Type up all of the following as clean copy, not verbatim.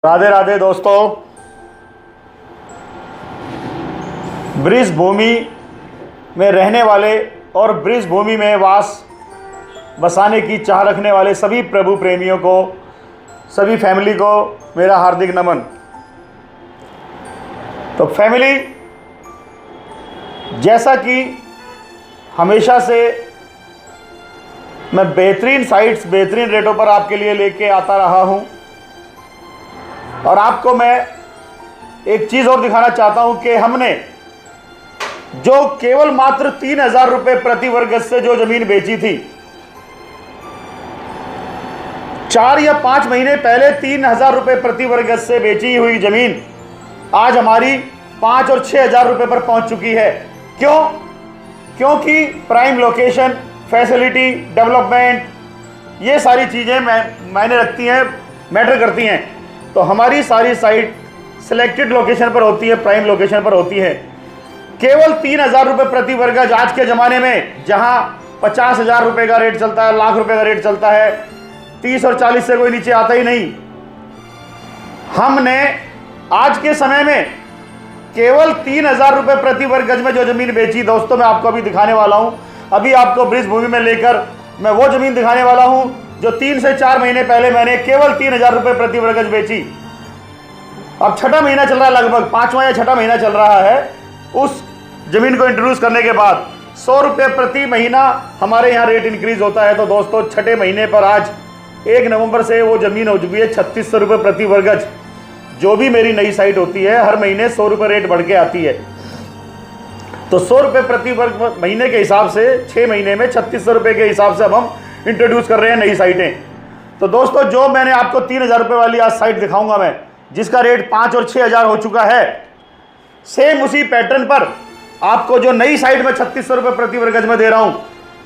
राधे राधे दोस्तों। ब्रिज भूमि में रहने वाले और ब्रिज भूमि में बसाने की चाह रखने वाले सभी प्रभु प्रेमियों को, सभी फैमिली को मेरा हार्दिक नमन। तो फैमिली, जैसा कि हमेशा से मैं बेहतरीन साइट्स बेहतरीन रेटों पर आपके लिए लेके आता रहा हूं, और आपको मैं एक चीज़ और दिखाना चाहता हूं कि हमने जो केवल मात्र 3,000 रुपये प्रति वर्ग गज से जो ज़मीन बेची थी, 4 या 5 महीने पहले 3,000 रुपये प्रति वर्ग गज से बेची हुई ज़मीन आज हमारी 5 और 6,000 रुपये पर पहुंच चुकी है। क्यों? क्योंकि प्राइम लोकेशन, फैसिलिटी, डेवलपमेंट, ये सारी चीज़ें मायने रखती हैं, मैटर करती हैं। तो हमारी सारी साइट सिलेक्टेड लोकेशन पर होती है, प्राइम लोकेशन पर होती है। केवल 3,000 रुपये प्रति वर्ग गज आज के ज़माने में, जहां 50,000 रुपये का रेट चलता है, लाख रुपये का रेट चलता है, 30 और 40 से कोई नीचे आता ही नहीं। हमने आज के समय में केवल 3,000 रुपये प्रति वर्ग गज में जो ज़मीन बेची, दोस्तों मैं आपको अभी दिखाने वाला हूं। अभी आपको ब्रिज भूमि में लेकर मैं वो ज़मीन दिखाने वाला हूं जो 3 से 4 महीने पहले मैंने केवल 3,000 रुपये प्रति वर्ग गज बेची। अब 6ठा महीना चल रहा है, लगभग 5वां या 6ठा महीना चल रहा है उस ज़मीन को इंट्रोड्यूस करने के बाद। 100 रुपये प्रति महीना हमारे यहाँ रेट इंक्रीज होता है। तो दोस्तों 6ठे महीने पर आज 1 नवंबर से वो ज़मीन हो चुकी है 3600 रुपये प्रति वर्ग गज। जो भी मेरी नई साइट होती है, हर महीने 100 रुपये रेट बढ़ के आती है। तो 100 रुपये प्रति वर्ग महीने के हिसाब से 6 महीने में 3600 रुपये के हिसाब से अब हम इंट्रोड्यूस कर रहे हैं नई साइटें। तो दोस्तों जो मैंने आपको 3,000 रुपये वाली आज साइट दिखाऊंगा मैं, जिसका रेट 5 और 6,000 हो चुका है, सेम उसी पैटर्न पर आपको जो नई साइट में 3600 रुपये प्रति वर्ग गज में दे रहा हूं,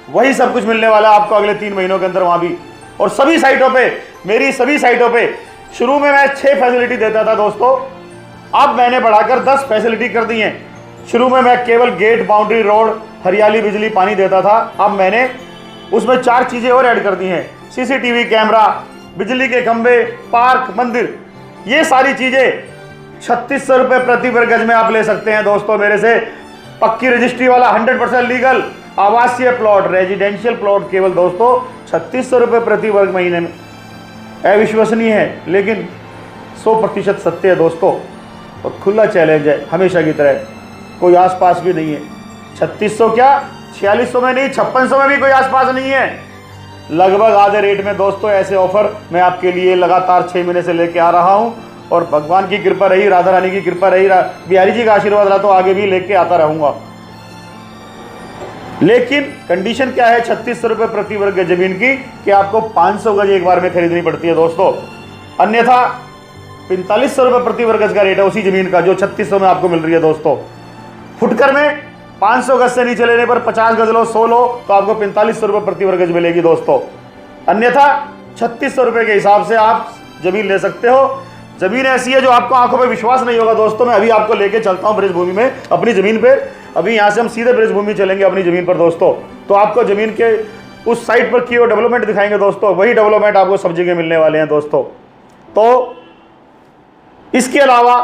वही सब कुछ मिलने वाला है आपको अगले 3 महीनों के अंदर वहां भी। और सभी साइटों पे, मेरी सभी साइटों पे शुरू में मैं 6 फैसिलिटी देता था दोस्तों, अब मैंने बढ़ाकर 10 फैसिलिटी कर दी हैं। शुरू में मैं केवल गेट, बाउंड्री, रोड, हरियाली, बिजली, पानी देता था। अब मैंने उसमें 4 चीज़ें और ऐड कर दी हैं। सीसीटीवी कैमरा, बिजली के खंभे, पार्क, मंदिर, ये सारी चीज़ें 3600 रुपये प्रति वर्ग गज में आप ले सकते हैं दोस्तों मेरे से। पक्की रजिस्ट्री वाला 100% लीगल आवासीय प्लॉट, रेजिडेंशियल प्लॉट केवल दोस्तों 3600 रुपये प्रति वर्ग महीने में। अविश्वसनीय है लेकिन 100% सत्य है दोस्तों, और खुला चैलेंज है हमेशा की तरह। कोई आसपास भी नहीं है। 3600 क्या, 4600 में नहीं, 5600 में भी कोई आसपास नहीं है। लगभग आधे रेट में दोस्तों ऐसे ऑफर मैं आपके लिए लगातार 6 महीने से लेके आ रहा हूं, और भगवान की कृपा रही, राधा रानी की कृपा रही, बिहारी जी का आशीर्वाद रहा तो आगे भी लेके आता रहूंगा। लेकिन कंडीशन क्या है 3600 रुपये प्रति वर्ग गज जमीन की, कि आपको 500 गज एक बार में खरीदनी पड़ती है दोस्तों। अन्यथा 4500 रुपये प्रति वर्ग गज का रेट है उसी जमीन का जो 3600 में आपको मिल रही है दोस्तों। फुटकर में 500 गज से नीचे लेने पर 50 गज लो, 100 लो, तो आपको 4500 रुपये प्रति वर्ग गज मिलेगी दोस्तों। अन्यथा 3600 रुपये के हिसाब से आप जमीन ले सकते हो। जमीन ऐसी है जो आपको आंखों पे विश्वास नहीं होगा दोस्तों। मैं अभी आपको लेके चलता हूं ब्रिज भूमि में, अपनी जमीन पे। अभी यहां से हम सीधे ब्रिज भूमि चलेंगे अपनी जमीन पर दोस्तों। तो आपको जमीन के उस साइट पर किए डेवलपमेंट दिखाएंगे दोस्तों। वही डेवलपमेंट आपको सब जगह मिलने वाले हैं दोस्तों। तो इसके अलावा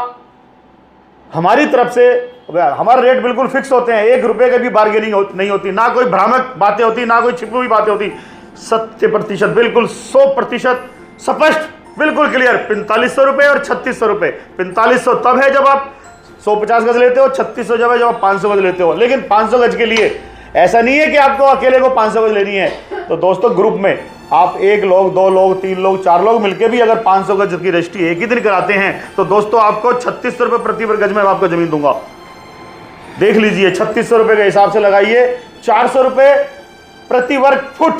हमारी तरफ से हमारे रेट बिल्कुल फिक्स होते हैं। 1 रुपये की भी बार्गेनिंग नहीं होती, ना कोई भ्रामक बातें होती, ना कोई छिपी हुई बातें होती। 100% बिल्कुल 100% स्पष्ट, बिल्कुल क्लियर। 4500 रुपये और 3600 रुपये। 4500 तब है जब आप 150 गज लेते हो, 3600 जब है जब आप 500 गज लेते हो। लेकिन 500 गज के लिए ऐसा नहीं है कि आपको अकेले को 500 गज लेनी है। तो दोस्तों ग्रुप में आप 1 लोग, 2 लोग, 3 लोग, 4 लोग मिलकर भी अगर 500 गज की रजिस्ट्री एक ही दिन कराते हैं, तो दोस्तों आपको 3600 रुपये प्रति वर्ग गज में आपको जमीन दूंगा। देख लीजिए, 3600 रुपये के हिसाब से लगाइए, 400 रुपये प्रति वर्ग फुट,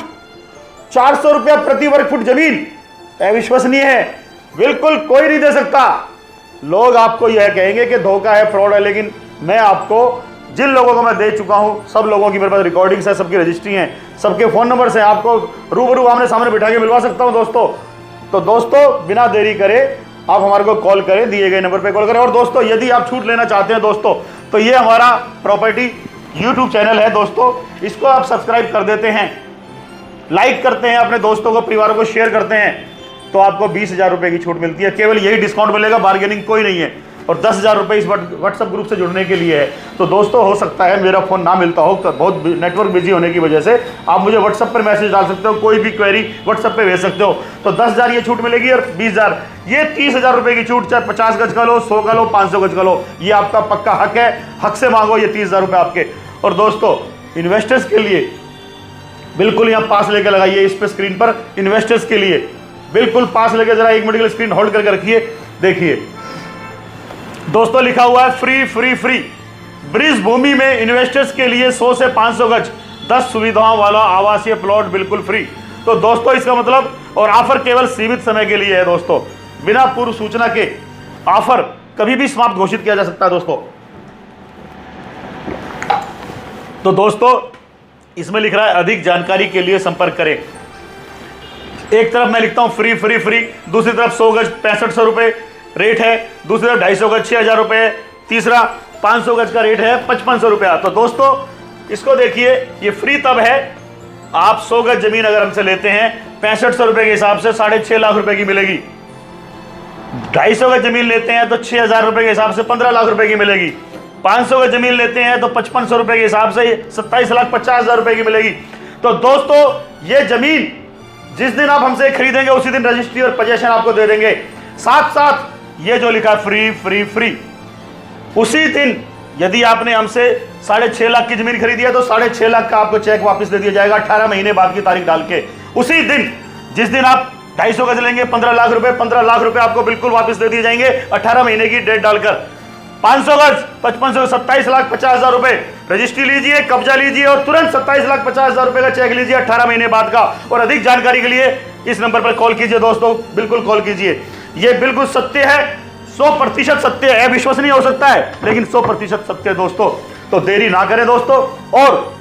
400 रुपया प्रति वर्ग फुट जमीन। अविश्वसनीय है, बिल्कुल कोई नहीं दे सकता। लोग आपको यह कहेंगे कि धोखा है, फ्रॉड है, लेकिन मैं आपको जिन लोगों को मैं दे चुका हूं, सब लोगों की मेरे पास रिकॉर्डिंग्स है, सबकी रजिस्ट्री है, सबके फ़ोन नंबर्स हैं, आपको रूबरू आमने सामने बिठा के मिलवा सकता हूं दोस्तों। तो दोस्तों बिना देरी करे आप हमारे को कॉल करें, दिए गए नंबर पे कॉल करें। और दोस्तों यदि आप छूट लेना चाहते हैं दोस्तों, तो ये हमारा प्रॉपर्टी यूट्यूब चैनल है दोस्तों, इसको आप सब्सक्राइब कर देते हैं, लाइक करते हैं, अपने दोस्तों को, परिवारों को शेयर करते हैं। तो आपको 20,000 रुपये की छूट मिलती है। केवल यही डिस्काउंट मिलेगा, बार्गेनिंग कोई नहीं है। और 10,000 रुपये इस व्हाट्सएप ग्रुप से जुड़ने के लिए है। तो दोस्तों हो सकता है मेरा फ़ोन ना मिलता हो, तो बहुत नेटवर्क बिजी होने की वजह से आप मुझे व्हाट्सएप पर मैसेज डाल सकते हो, कोई भी क्वेरी व्हाट्सएप पे भेज सकते हो। तो 10,000 ये छूट मिलेगी और 20,000 ये 30,000 रुपये की छूट, चाहे 50 गज का लो, 100 का लो, 500 गज का लो, ये आपका पक्का हक है। हक से मांगो ये 30,000 रुपये आपके। और दोस्तों इन्वेस्टर्स के लिए बिल्कुल यहाँ पास लेके लगाइए इस पे स्क्रीन पर, इन्वेस्टर्स के लिए बिल्कुल पास लेके जरा 1 मिनट के लिए स्क्रीन होल्ड करके रखिए। देखिए दोस्तों लिखा हुआ है फ्री फ्री फ्री। ब्रिज भूमि में इन्वेस्टर्स के लिए 100 से 500 गज 10 सुविधाओं वाला आवासीय प्लॉट बिल्कुल फ्री। तो दोस्तों इसका मतलब, और ऑफर केवल सीमित समय के लिए है दोस्तों, बिना पूर्व सूचना के ऑफर कभी भी समाप्त घोषित किया जा सकता है दोस्तों। तो दोस्तों इसमें लिख रहा है अधिक जानकारी के लिए संपर्क करें। एक तरफ मैं लिखता हूं फ्री फ्री फ्री, दूसरी तरफ 100 गज 6500 रुपए रेट है, दूसरी तरफ 250 गज 6,000 रुपए, तीसरा 500 गज का रेट है 5500 रुपया। तो दोस्तों इसको देखिए, ये फ्री तब है आप 100 गज जमीन अगर हमसे लेते हैं 6500 रुपए के हिसाब से 6.5 लाख रुपए की मिलेगी। 250 गज जमीन लेते हैं तो 6,000 रुपए के हिसाब से 15 लाख रुपए की मिलेगी। 500 गज जमीन लेते हैं तो 5500 रुपए के हिसाब से 27,50,000 रुपए की मिलेगी। तो दोस्तों ये जमीन जिस दिन आप हमसे खरीदेंगे उसी दिन रजिस्ट्री और पोजेशन आपको दे देंगे। साथ साथ ये जो लिखा फ्री फ्री फ्री, उसी दिन यदि आपने हमसे 6.5 लाख की जमीन खरीदी है तो 6.5 लाख का आपको चेक वापस दे दिया जाएगा 18 महीने बाद की तारीख डाल के। उसी दिन जिस दिन आप 250 गज लेंगे 15 लाख रुपए, 15 लाख रुपए आपको बिल्कुल वापस दे दिए जाएंगे 18 महीने की डेट डालकर। 500 गज 5500 27,50,000 रुपए रजिस्ट्री लीजिए, कब्जा लीजिए और तुरंत 27,50,000 रुपए का चेक लीजिए 18 महीने बाद का। और अधिक जानकारी के लिए इस नंबर पर कॉल कीजिए दोस्तों, बिल्कुल कॉल कीजिए। ये बिल्कुल सत्य है, 100% सत्य है। विश्वसनीय हो सकता है लेकिन 100% सत्य है दोस्तों। तो देरी ना करें दोस्तों। और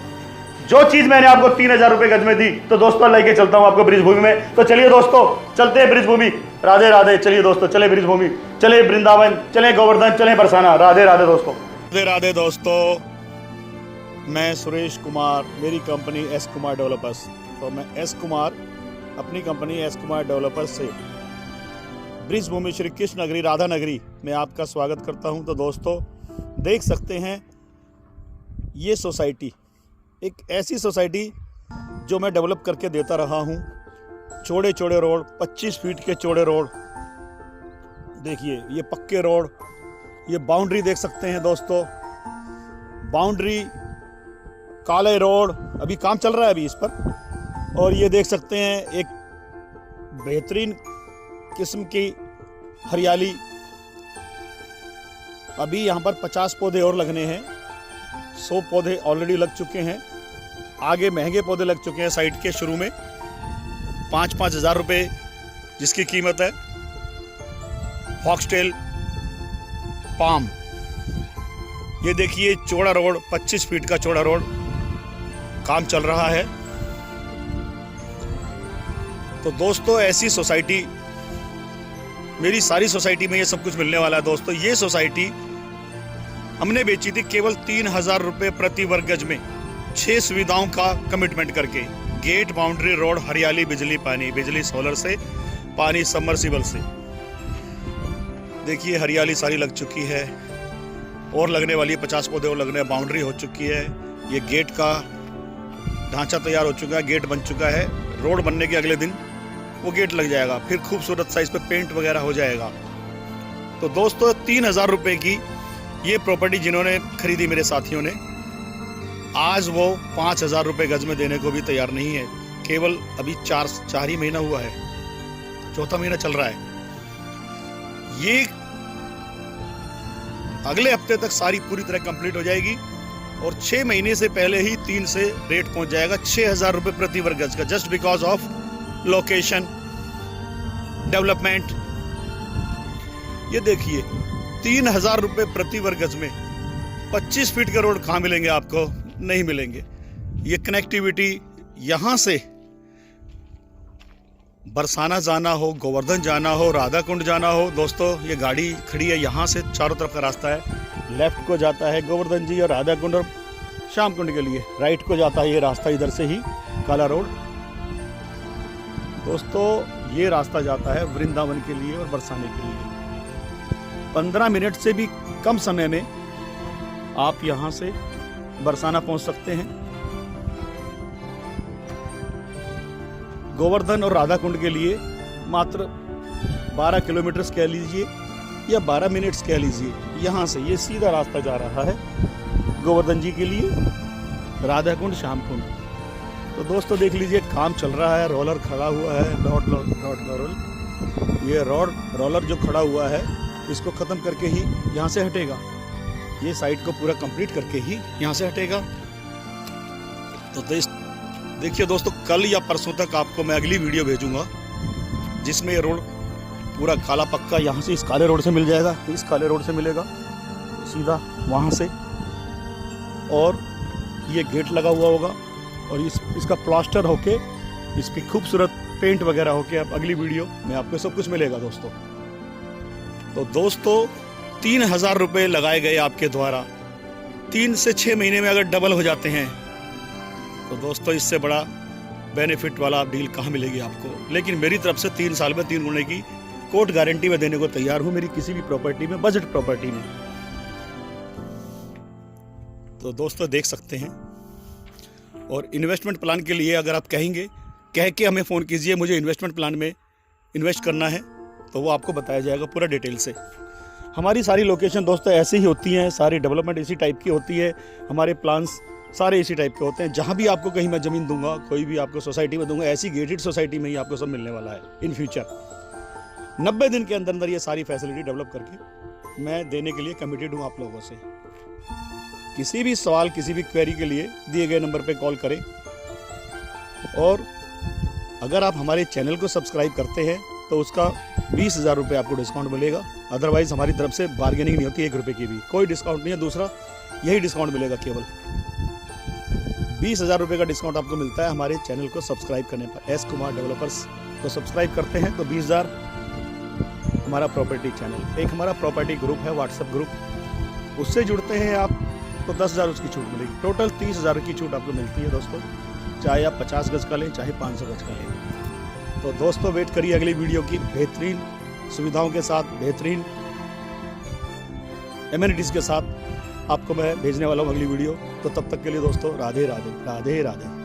जो चीज मैंने आपको 3,000 रुपए गज में दी, तो दोस्तों लेके चलता हूं आपको ब्रिज भूमि में। तो चलिए दोस्तों चलते हैं ब्रिज भूमि। राधे राधे। चलिए दोस्तों चले ब्रिज भूमि, चले वृंदावन, चले गोवर्धन, चले बरसाना। राधे राधे दोस्तों। राधे राधे दोस्तों, मैं सुरेश कुमार, मेरी कंपनी एस कुमार डेवलपर्स। तो मैं एस कुमार, अपनी कंपनी एस कुमार डेवलपर्स से ब्रिज भूमि श्री कृष्ण नगरी राधा नगरी में आपका स्वागत करता हूं। तो दोस्तों देख सकते हैं ये सोसाइटी एक ऐसी सोसाइटी जो मैं डेवलप करके देता रहा हूं। चौड़े चौड़े रोड, 25 फीट के चौड़े रोड, देखिए ये पक्के रोड, ये बाउंड्री देख सकते हैं दोस्तों, बाउंड्री, काले रोड, अभी काम चल रहा है अभी इस पर। और ये देख सकते हैं एक बेहतरीन किस्म की हरियाली। अभी यहाँ पर 50 पौधे और लगने हैं, 100 पौधे ऑलरेडी लग चुके हैं, आगे महंगे पौधे लग चुके हैं साइड के शुरू में। 5-5 हज़ार रुपये जिसकी कीमत है। फॉक्सटेल पाम, ये देखिए चौड़ा रोड, 25 फीट का चौड़ा रोड, काम चल रहा है। तो दोस्तों ऐसी सोसाइटी, मेरी सारी सोसाइटी में ये सब कुछ मिलने वाला है दोस्तों। ये सोसाइटी हमने बेची थी केवल 3,000 रुपये प्रति वर्ग गज में, 6 सुविधाओं का कमिटमेंट करके। गेट, बाउंड्री, रोड, हरियाली, बिजली, पानी, बिजली सोलर से, पानी सबमर्सिबल से। देखिए हरियाली सारी लग चुकी है और लगने वाली है, 50 पौधे और लगने, बाउंड्री हो चुकी है। ये गेट का ढांचा तैयार हो चुका है, गेट बन चुका है। रोड बनने के अगले दिन वो गेट लग जाएगा, फिर खूबसूरत सा इस पे पेंट वगैरह हो जाएगा। तो दोस्तों 3,000 रुपये की ये प्रॉपर्टी जिन्होंने खरीदी मेरे साथियों ने, आज वो 5,000 रुपये गज में देने को भी तैयार नहीं है। केवल अभी 4 ही महीना हुआ है, 4था महीना चल रहा है। ये अगले हफ्ते तक सारी पूरी तरह कंप्लीट हो जाएगी और 6 महीने से पहले ही 3 से रेट पहुंच जाएगा 6,000 रुपये प्रति वर्ग गज का, just because of location, development. ये देखिए 3,000 रुपये प्रति वर्ग गज में 25 फीट के रोड कहाँ मिलेंगे आपको? नहीं मिलेंगे। ये कनेक्टिविटी, यहाँ से बरसाना जाना हो, गोवर्धन जाना हो, राधा कुंड जाना हो, दोस्तों ये गाड़ी खड़ी है, यहाँ से चारों तरफ का रास्ता है। लेफ्ट को जाता है गोवर्धन जी और राधा कुंड और श्याम कुंड के लिए, राइट को जाता है ये रास्ता इधर से ही, काला रोड। दोस्तों ये रास्ता जाता है वृंदावन के लिए और बरसाने के लिए। 15 मिनट से भी कम समय में आप यहाँ से बरसाना पहुँच सकते हैं। गोवर्धन और राधा कुंड के लिए मात्र 12 किलोमीटर कह लीजिए या 12 मिनट्स कह लीजिए, यहाँ से ये सीधा रास्ता जा रहा है गोवर्धन जी के लिए, राधा कुंड, श्याम कुंड। तो दोस्तों देख लीजिए काम चल रहा है, रोलर खड़ा हुआ है, ये रोलर जो खड़ा हुआ है इसको ख़त्म करके ही यहाँ से हटेगा, ये साइड को पूरा कंप्लीट करके ही यहाँ से हटेगा। तो देखिए दोस्तों, कल या परसों तक आपको मैं अगली वीडियो भेजूंगा जिसमें ये रोड पूरा काला पक्का यहाँ से इस काले रोड से मिल जाएगा, इस काले रोड से मिलेगा सीधा वहाँ से, और ये गेट लगा हुआ होगा और इसका प्लास्टर होके इसकी खूबसूरत पेंट वगैरह होके अब अगली वीडियो में आपको सब कुछ मिलेगा दोस्तों। तो दोस्तों 3000 रुपये लगाए गए आपके द्वारा, 3 से 6 महीने में अगर डबल हो जाते हैं तो दोस्तों इससे बड़ा बेनिफिट वाला डील कहाँ मिलेगी आपको। लेकिन मेरी तरफ से 3 साल में 3 गुने की कोर्ट गारंटी में देने को तैयार हूँ मेरी किसी भी प्रॉपर्टी में, बजट प्रॉपर्टी में। तो दोस्तों देख सकते हैं। और इन्वेस्टमेंट प्लान के लिए अगर आप कहेंगे, कह के हमें फ़ोन कीजिए मुझे इन्वेस्टमेंट प्लान में इन्वेस्ट करना है, तो वो आपको बताया जाएगा पूरा डिटेल से। हमारी सारी लोकेशन दोस्तों ऐसी ही होती हैं, सारी डेवलपमेंट इसी टाइप की होती है, हमारे प्लान्स सारे इसी टाइप के होते हैं। जहाँ भी आपको कहीं मैं ज़मीन दूंगा, कोई भी आपको सोसाइटी में दूंगा, ऐसी गेटेड सोसाइटी में ही आपको सब मिलने वाला है इन फ्यूचर। 90 दिन के अंदर अंदर ये सारी फैसिलिटी डेवलप करके मैं देने के लिए कमिटेड हूँ आप लोगों से। किसी भी सवाल, किसी भी क्वेरी के लिए दिए गए नंबर पे कॉल करें। और अगर आप हमारे चैनल को सब्सक्राइब करते हैं तो उसका 20,000 रुपये आपको डिस्काउंट मिलेगा। अदरवाइज़ हमारी तरफ से बार्गेनिंग नहीं होती, 1 रुपये की भी कोई डिस्काउंट नहीं है। दूसरा यही डिस्काउंट मिलेगा, केवल 20,000 रुपये का डिस्काउंट आपको मिलता है हमारे चैनल को सब्सक्राइब करने पर। एस कुमार डेवलपर्स को सब्सक्राइब करते हैं तो 20,000 हमारा प्रॉपर्टी चैनल। एक हमारा प्रॉपर्टी ग्रुप है, व्हाट्सएप ग्रुप, उससे जुड़ते हैं आप तो 10,000 उसकी छूट मिलेगी। टोटल 30,000 की छूट आपको मिलती है दोस्तों, चाहे आप 50 गज का लें, चाहे 500 गज का लें। तो दोस्तों वेट करिए अगली वीडियो की, बेहतरीन सुविधाओं के साथ, बेहतरीन एमिनिटीज़ के साथ आपको मैं भेजने वाला हूँ अगली वीडियो। तो तब तक के लिए दोस्तों राधे राधे, राधे राधे।